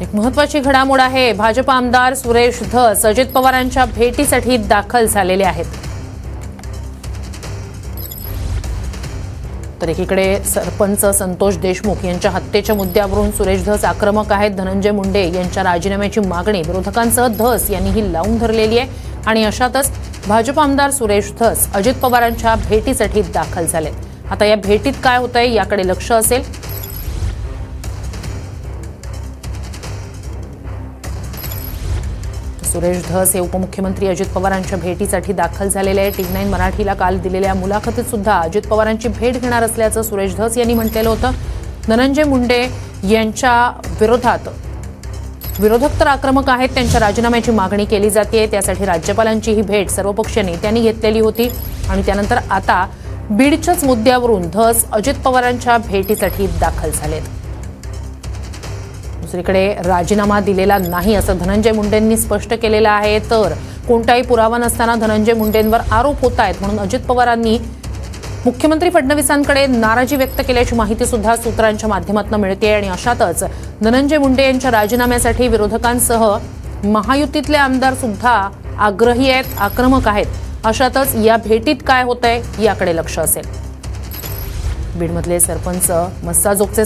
एक महत्त्वाची घडामोड आहे। भाजप आमदार सुरेश धस अजित पवारांच्या भेटीसाठी दाखल झालेले आहेत। तर एकीकडे सरपंच संतोष देशमुख यांच्या हत्येच्या मुद्द्यावरून सुरेश धस आक्रमक आहेत। धनंजय मुंडे यांच्या राजीनाम्याची मागणी विरोधकांसह धस यांनीही लावून धरलेली आहे आणि अशातच भाजप आमदार सुरेश धस अजित पवारांच्या भेटीसाठी दाखल झाले। आता या भेटीत काय होतंय याकडे लक्ष असेल। सुरेश धस हे उपमुख्यमंत्री अजित पवारांच्या भेटीसाठी दाखल झालेले आहे। टीव्ही 9 मराठीला काल दिलेल्या मुलाखतीत सुद्धा अजित पवारांची भेट घेणार असल्याचं सुरेश धस यांनी म्हटलेलं होतं। धनंजय मुंडे यांच्या विरोधात विरोधक तर आक्रमक आहेत, त्यांच्या राजीनाम्याची मागणी केली जाते। त्यासाठी राज्यपालांची ही भेट सर्वपक्षीय नेत्यांनी घेतलेली होती आणि त्यानंतर आता बीडच्याच मुद्द्यावरून धस अजित पवारांच्या भेटीसाठी दाखल झालेत। दुसरीकडे राजीनामा दिलेला नाही असं धनंजय मुंडेंनी स्पष्ट केलेलं आहे। तर कोणताही पुरावा नसताना धनंजय मुंडेंवर आरोप होत आहेत म्हणून अजित पवारांनी मुख्यमंत्री फडणवीसांकडे नाराजी व्यक्त केल्याची माहिती सुद्धा सूत्रांच्या माध्यमातून मिळते आणि अशातच धनंजय मुंडे यांच्या राजीनाम्यासाठी विरोधकांसह महायुतीतले आमदार सुद्धा आग्रही आहेत, आक्रमक आहेत। अशातच या भेटीत काय होतंय याकडे लक्ष असेल। बीडमधले सरपंच मस्साजोगचे